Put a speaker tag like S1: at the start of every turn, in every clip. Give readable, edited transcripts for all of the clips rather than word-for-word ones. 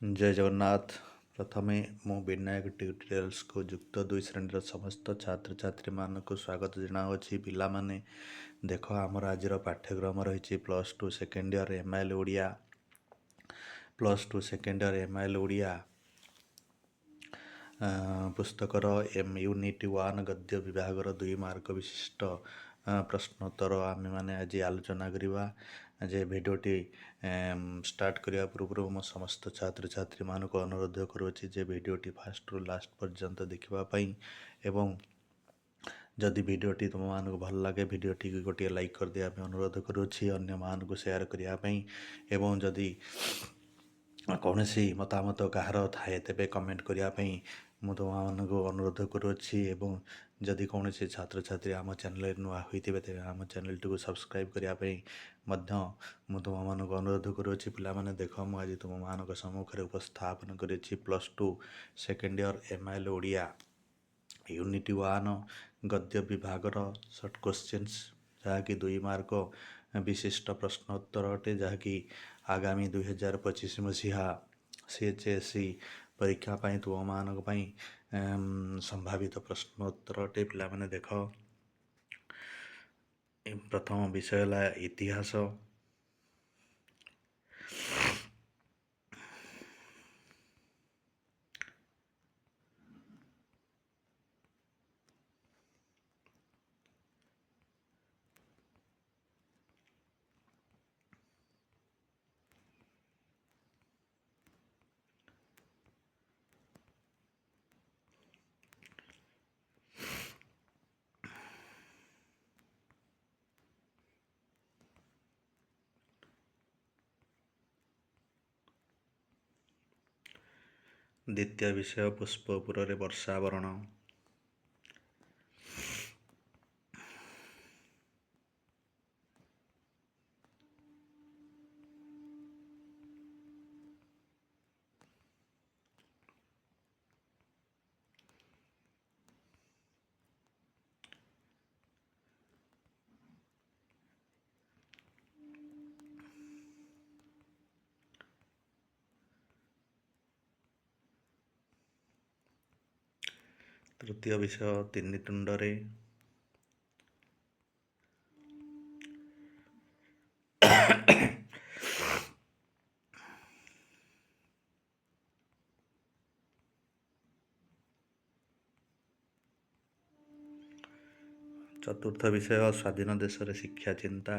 S1: जय जगन्नाथ। प्रथमे मु विनायक ट्यूटोरियल्स को युक्त 2 श्रेणी समस्त छात्र छात्री मानक स्वागत जनावि। पिलामाने देख आमर आज पाठ्यक्रम रही +2 second year MIL Odia +2 second year MIL Odia पुस्तकर यूनिट 1 गद्य विभाग 2 मार्क विशिष्ट प्रश्नोत्तर आम मैंने आज आलोचना करवा। जे भिडटी स्टार्ट करने पूर्व मो समस्त छात्र छात्री मानक अनुरोध करुँच जे भिडटी फास्ट रु लास्ट पर्यंत देखापी एवं जदि भिडटी तुम मानक भल लगे भिडटी गोटे लाइक कर दिया अनुरोध करुँच अन्य मान को शेयर करने एवं जदि कौन सी मतामत कहार थाए तेरे कमेंट करने मु तुम अनुरोध करुँच एवं जदि कौन से छात्र छात्री आम चैनल नुआ होते तेज आम चैनल टी सब्सक्राइब करने मु तुम अनुरोध करुँच। पिलाने देख मुझे तुम मान सम्मुखें उपस्थापन कर +2 second year MIL Odia unit 1 गद्य विभाग सर्ट क्वेश्चंस जहाँकि 2 मार्क विशिष्ट प्रश्नोत्तर अटे जहाँकि आगामी 2025 मसीहा CHSE परीक्षा पाई तुम मान संभावित प्रश्नोत्तर अटे। पिलाने देख प्रथम विषय है इतिहास। द्वितीय विषय पुष्पपुर रे वर्षावरण। तृतीय विषय तीन तुंडरे। चतुर्थ विषय स्वाधीन देश रे शिक्षा चिंता।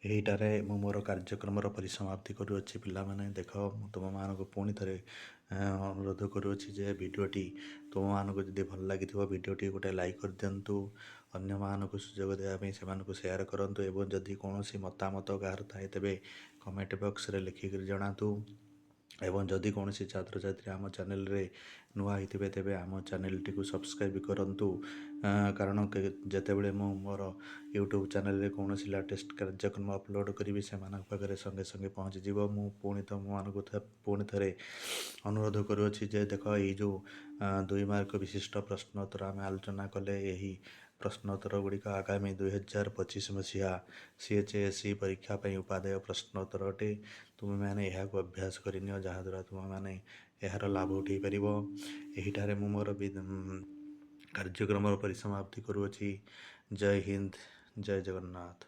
S1: यहीटारे मु मोर कार्यक्रम परिसमाप्ति करुँच। पिलाने देख तुम मानक पुणी थे अनुरोध करुँच जे भिडटी तुम मानक जब भल लगी भिडटी गोटे लाइक कर दिंतु अन्य मानक सुजोग देवाई से शेयर करूँ एवं जदि कौन मतामत कहार थाए तेरे कमेंट बॉक्स रे लिखिक जनातु एवं जदि कौन छात्र छात्री आम चैनल रे नुआ होते तेरे आम चैनल टी सब्सक्राइब करूँ कारण जितेबले मु मोर यूट्यूब चैनल रे कौन लेटेस्ट कार्यक्रम अपलोड करी से पाखे संगे संगे पहुँची मु पुणी तुम पुणी थे अनुरोध करुँच जे देख ये जो 2 मार्क विशिष्ट प्रश्नोत्तर आम आलोचना कले यही प्रश्नोत्तर गुड़िक आगामी 2025 मसीहा CHSE परीक्षा पर उपादेय प्रश्नोत्तर अटे। तुम मैंने यह अभ्यास करनी जहाँद्वारा तुम मैंने यार लाभ उठे पार। यहीठारे मु मोर कार्यक्रम परिसमाप्ति करुँच। जय हिंद, जय जगन्नाथ।